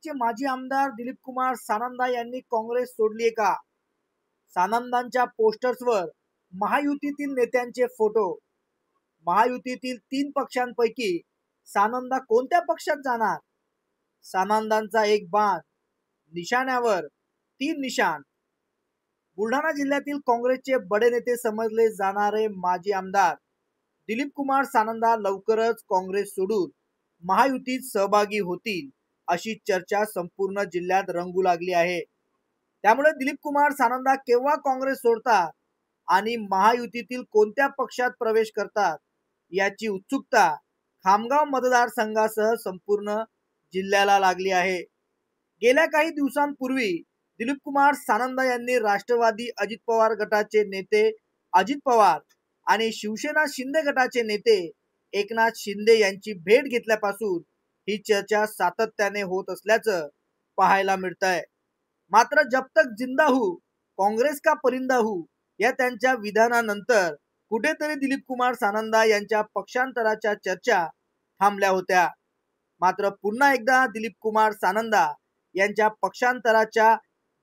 काँग्रेसचे माजी आमदार दिलीप कुमार सानंदा यांनी काँग्रेस सोडली का? सानंदांच्या पोस्टर्सवर महायुतीतील नेत्यांचे फोटो। महायुतीतील 3 पक्षांपैकी सानंदा कोणत्या पक्षात जाणार? सानंदांचा एक बाण, निशाण्यावर 3 निशाण। बुलढाणा जिल्ह्यातील काँग्रेसचे बडे नेते समजले जाणारे माजी आमदार दिलीप कुमार सानंदा लवकरच काँग्रेस सोडून महायुतीत सहभागी होतील अशी चर्चा संपूर्ण जिल्ह्यात रंगू लागली आहे। त्यामुळे दिलीप कुमार सानंदा केव्हा काँग्रेस सोडतात आणि महायुतीतील कोणत्या पक्षात प्रवेश करतात याची उत्सुकता खामगाव मतदारसंघासह संपूर्ण जिल्ह्याला लागली आहे। गेल्या काही दिवसांपूर्वी दिलीप कुमार सानंदा यांनी राष्ट्रवादी अजित पवार गटाचे नेते अजित पवार आणि शिवसेना शिंदे गटाचे नेते एकनाथ शिंदे यांची भेट घेतल्यापासून ही चर्चा सातत्याने होत असल्याचं पाहायला मिळतंय। मात्र जब तक जिंदा हूं काँग्रेस का परिंदा हूं या त्यांच्या विधानानंतर कुठेतरी दिलीप कुमार सानंदा यांच्या पक्षांतराच्या चर्चा थांबल्या होत्या। मात्र पुन्हा एकदा दिलीप कुमार सानंदा यांच्या पक्षांतराच्या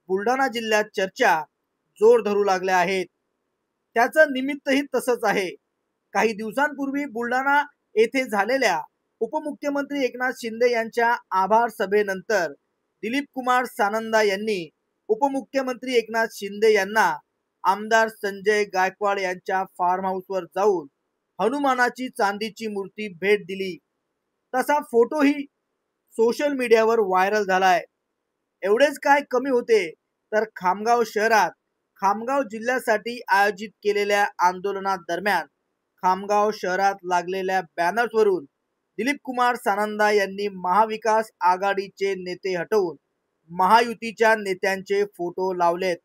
बुलढाणा जिल्ह्यात चर्चा जोर धरू लागल्या आहेत। त्याचं निमित्तही तसंच आहे। काही दिवसांपूर्वी बुलढाणा येथे झालेल्या उपमुख्यमंत्री एकनाथ शिंदे यांच्या आभार सभेनंतर दिलीप कुमार सानंदा यांनी उपमुख्यमंत्री एकनाथ शिंदे यांना आमदार संजय गायकवाड यांच्या फार्म हाऊसवर जाऊन हनुमानाची चांदीची मूर्ती भेट दिली। तसा फोटोही सोशल मीडियावर व्हायरल झालाय। एवढेच काय कमी होते तर खामगाव शहरात खामगाव जिल्ह्यासाठी आयोजित केलेल्या आंदोलनादरम्यान खामगाव शहरात लागलेल्या बॅनर्सवरून दिलीप कुमार सानंदा यांनी महाविकास आघाडीचे नेते हटवून महायुतीच्या नेत्यांचे फोटो लावलेत।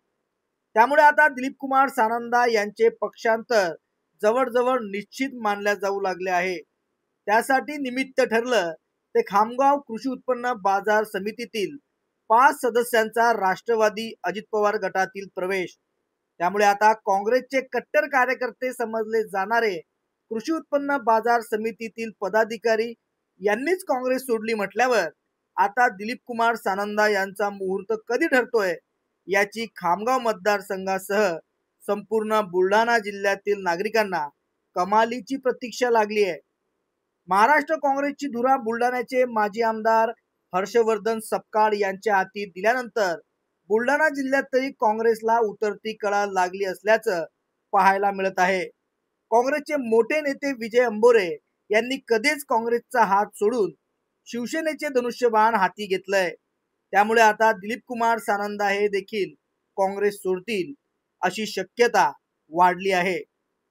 त्यामुळे आता दिलीप कुमार सानंदा यांचे पक्षांतर जवळजवळ निश्चित मानल्या जाऊ लागले आहे। त्यासाठी निमित्त ठरलं ते खामगाव कृषी उत्पन्न बाजार समितीतील 5 सदस्यांचा राष्ट्रवादी अजित पवार गटातील प्रवेश। त्यामुळे आता काँग्रेसचे कट्टर कार्यकर्ते समजले जाणारे कृषी उत्पन्न बाजार समितीतील पदाधिकारी यांनीच काँग्रेस सोडली म्हटल्यावर आता दिलीप कुमार सानंदा यांचा मुहूर्त कधी ठरतोय याची खामगाव मतदारसंघासह संपूर्ण बुलढाणा जिल्ह्यातील नागरिकांना कमालीची प्रतीक्षा लागली आहे। महाराष्ट्र काँग्रेसची धुरा बुलढाण्याचे माजी आमदार हर्षवर्धन सपकाळ यांच्या हाती दिल्यानंतर बुलढाणा जिल्ह्यात तरी काँग्रेसला उतरती कळा लागली असल्याचं पाहायला मिळत आहे। काँग्रेसचे मोठे नेते विजय अंबोरे यांनी कधीच काँग्रेसचा हात सोडून शिवसेनेचे धनुष्यबाण हाती घेतलंय। त्यामुळे आता दिलीप कुमार सानंदा हे देखील काँग्रेस सोडतील अशी शक्यता वाढली आहे।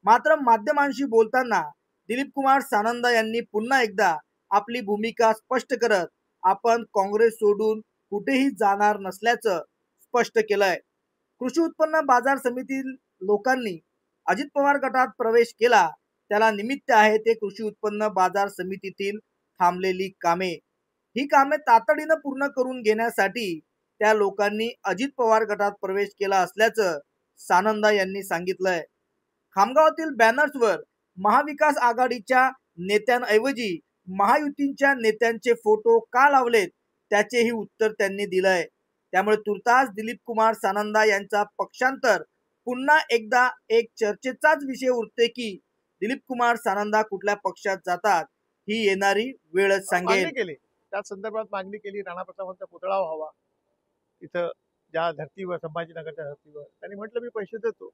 मात्र माध्यमांशी बोलताना दिलीप कुमार सानंदा यांनी पुन्हा एकदा आपली भूमिका स्पष्ट करत आपण काँग्रेस सोडून कुठेही जाणार नसल्याचं स्पष्ट केलंय। कृषी उत्पन्न बाजार समितीतील लोकांनी अजित पवार गटात प्रवेश केला त्याला निमित्त आहे ते कृषी उत्पन्न बाजार समितीतील थांबलेली कामे। ही कामे तातडीने पूर्ण करून घेण्यासाठी त्या लोकांनी अजित पवार गटात प्रवेश केला असल्याचं सानंदा यांनी सांगितलंय। खामगावातील बॅनर्सवर महाविकास आघाडीच्या नेत्यांऐवजी महायुतीच्या नेत्यांचे फोटो का लावलेत त्याचेही उत्तर त्यांनी दिलंय। त्यामुळे तुर्तास दिलीप कुमार सानंदा यांचा पक्षांतर पुन्हा एकदा एक चर्चेचाच विषय उरते की दिलीप कुमार सानंदा कुठल्या पक्षात जातात ही येणारी वेळच सांगेल। त्या संदर्भात मागणी केली राणा प्रतापांचा पुतळा व्हावा इथं ज्या धर्तीवर संभाजीनगरच्या धर्तीवर। त्यांनी म्हटलं मी पैसे देतो।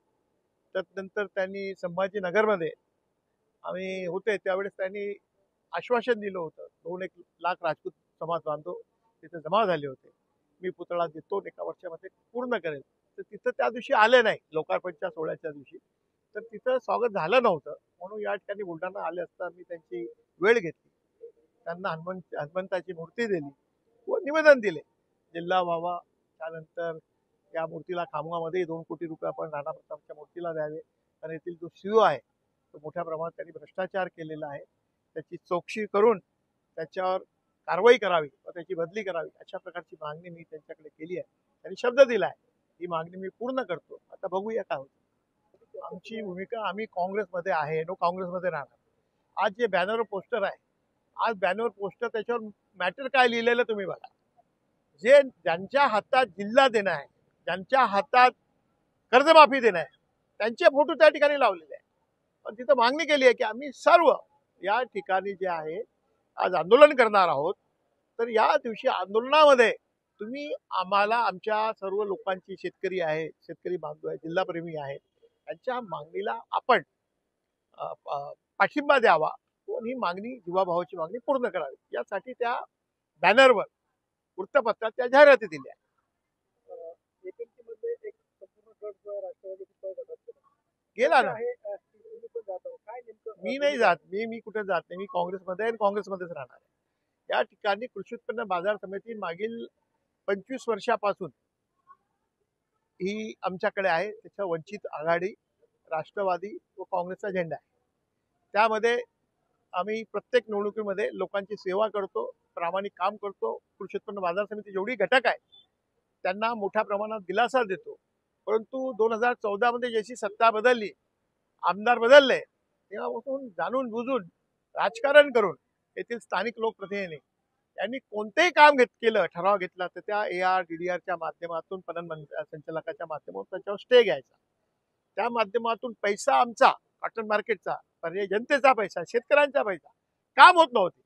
त्यानंतर त्यांनी संभाजीनगरमध्ये आम्ही होते त्यावेळेस त्यांनी आश्वासन दिलं होतं 2-1 लाख राजपूत समाज बांधव तिथे जमा झाले होते। मी पुतळा देतो 1 वर्षामध्ये पूर्ण करेल। तर तिथं त्या दिवशी आले नाही लोकार्पणच्या सोहळ्याच्या दिवशी तर तिथं स्वागत झालं नव्हतं म्हणून या ठिकाणी बुलढाणा आले असता मी त्यांची वेळ घेतली त्यांना हनुमंताची मूर्ती दिली व निवेदन दिले जिल्हा व्हावा। त्यानंतर या मूर्तीला खामगावमध्ये 2 कोटी रुपये आपण राणा प्रतापच्या मूर्तीला द्यावे कारण येथील जो सीओ आहे तो मोठ्या प्रमाणात त्यांनी भ्रष्टाचार केलेला आहे त्याची चौकशी करून त्याच्यावर कारवाई करावी व त्याची बदली करावी अशा प्रकारची मागणी मी त्यांच्याकडे केली आहे। त्यांनी शब्द दिला आहे ही मागणी मी पूर्ण करतो। आता बघूया काय होतं। आमची भूमिका आम्ही काँग्रेसमध्ये आहे नो काँग्रेसमध्ये राहणार। आज जे बॅनरवर पोस्टर आहे आज बॅनरवर पोस्टर त्याच्यावर मॅटर काय लिहिलेलं तुम्ही बघा। जे ज्यांच्या हातात जिल्हा देणं आहे, ज्यांच्या हातात कर्जमाफी देणं आहे, त्यांचे फोटो त्या ठिकाणी लावलेले आहे. पण तिथं मागणी केली आहे की आम्ही सर्व या ठिकाणी जे आहे आज आंदोलन करणार आहोत. तर या दिवशी आंदोलनामध्ये तुम्ही आम्हाला आमच्या सर्व लोकांची, शेतकरी आहे, शेतकरी बांधव आहे, जिल्हाप्रेमी आहेत, यांच्या मागणीला आपण पाठिंबा द्यावा व ही मागणी, जीवाभावाची मागणी पूर्ण करावी, यासाठी त्या बॅनरवर, वृत्तपत्रात त्या जाहिराती दिल्या. गेला ना. मी नाही जात, मी कुठे जात नाही. मी काँग्रेसमध्ये आहे आणि काँग्रेसमध्येच राहणार आहे. या ठिकाणी कृषी उत्पन्न बाजार समिती मागील 25 वर्षापासून ही आमच्याकडे आहे. त्याच्या वंचित आघाडी, राष्ट्रवादी व काँग्रेसचा झेंडा आहे. त्यामध्ये आम्ही प्रत्येक निवडणुकीमध्ये लोकांची सेवा करतो, प्रामाणिक काम करतो. कृषी उत्पन्न बाजार समिती जेवढी घटक आहे त्यांना मोठ्या प्रमाणात दिलासा देतो. परंतु 2014 मध्ये जशी सत्ता बदलली, आमदार बदलले, तेव्हापासून जाणून बुजून राजकारण करून येथील स्थानिक लोकप्रतिनिधी यांनी कोणतेही काम केलं, ठराव घेतला तर त्या AR DDRच्या माध्यमातून, पणन संचालकाच्या माध्यमातून त्याच्यावर स्टे घ्यायचा. त्या माध्यमातून पैसा आमचा, कॉटन मार्केटचा, पर्याय जनतेचा पैसा, शेतकऱ्यांचा पैसा, काम होत नव्हते.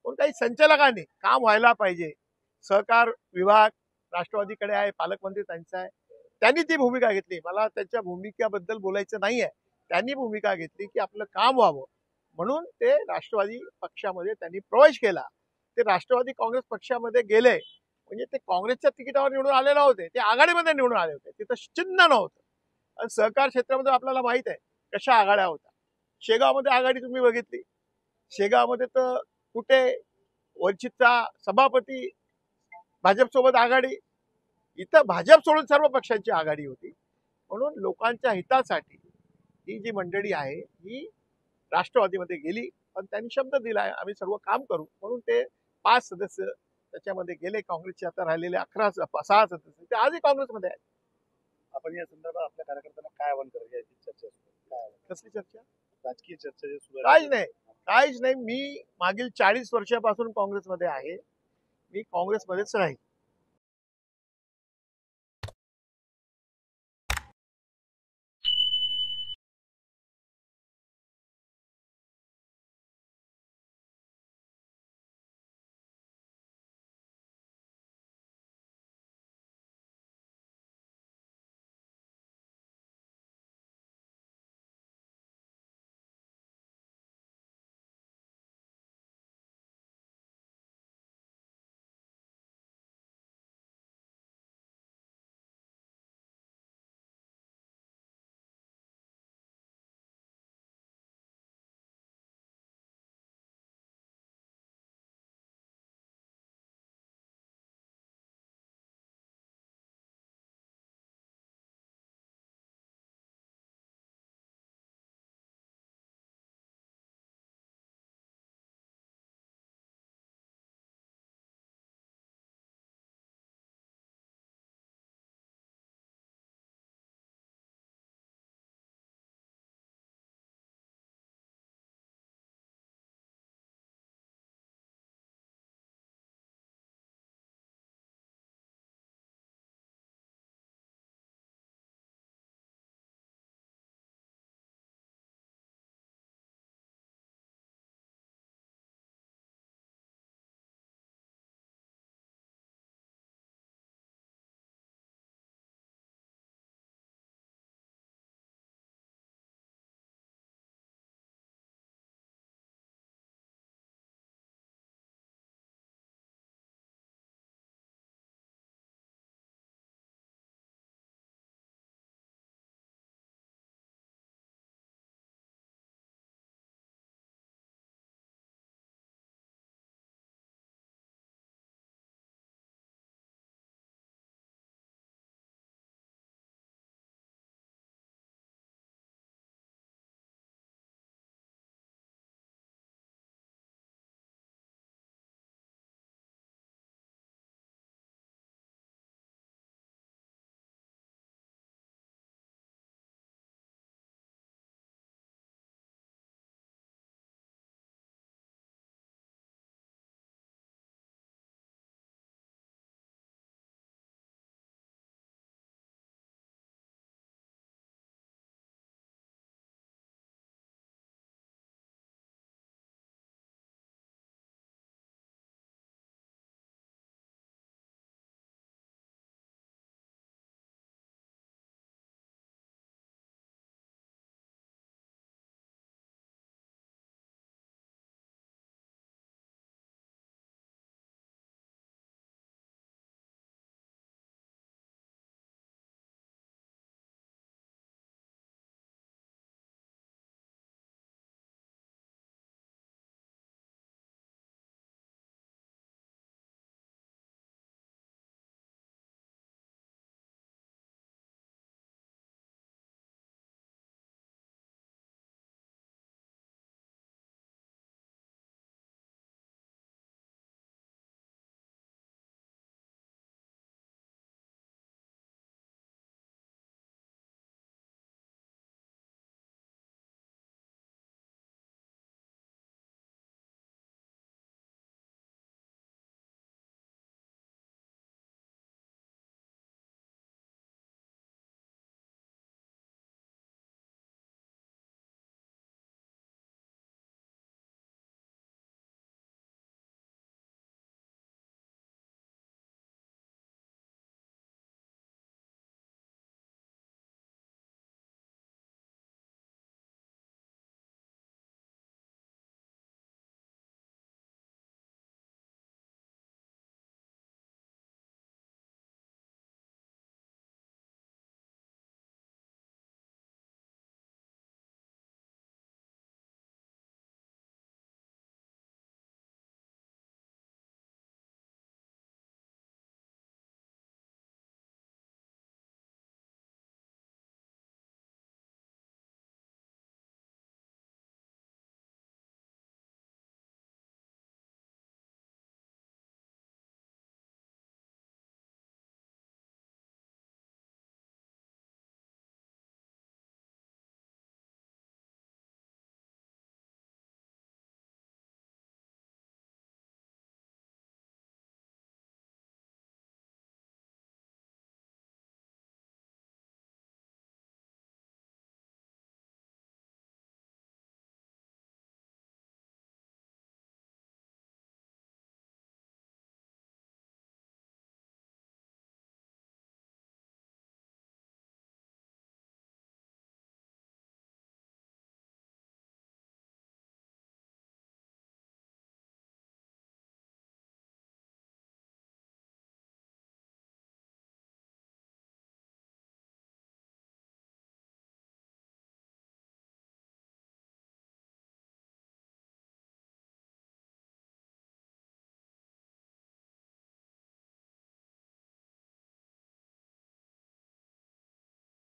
पण काही संचालकांनी काम व्हायला पाहिजे, सहकार विभाग राष्ट्रवादीकडे आहे, पालकमंत्री त्यांचा आहे, त्यांनी ती भूमिका घेतली. मला त्यांच्या भूमिकेबद्दल बोलायचं नाहीये. त्यांनी भूमिका घेतली की आपलं काम व्हावं म्हणून ते राष्ट्रवादी पक्षामध्ये त्यांनी प्रवेश केला. ते राष्ट्रवादी काँग्रेस पक्षामध्ये गेले म्हणजे ते काँग्रेसच्या तिकिटावर निवडून आले नव्हते, ते आघाडीमध्ये निवडून आले होते. तिथं चिन्ह नव्हतं. आणि सहकार क्षेत्रामध्ये आपल्याला माहित आहे कशा आघाड्या होत्या. शेगावमध्ये आघाडी तुम्ही बघितली. शेगावमध्ये तर कुठे वंचितचा सभापती, भाजपसोबत आघाडी. इथं भाजप सोडून सर्व पक्षांची आघाडी होती. म्हणून लोकांच्या हितासाठी ही जी मंडळी आहे ही राष्ट्रवादीमध्ये गेली. पण त्यांनी शब्द दिला आहे आम्ही सर्व काम करू म्हणून ते 5 सदस्य त्याच्यामध्ये गेले. काँग्रेसचे आता राहिलेले 6 सदस्य ते आजही काँग्रेसमध्ये आहेत. आपण या संदर्भात आपल्या कार्यकर्त्यांना काय आवाहन करायचं, याची चर्चा सुरू आहे? कसली चर्चा? राजकीय चर्चा जे सुरू काहीच नाही. मी मागील 40 वर्षापासून काँग्रेसमध्ये आहे. मी काँग्रेसमध्येच राहील.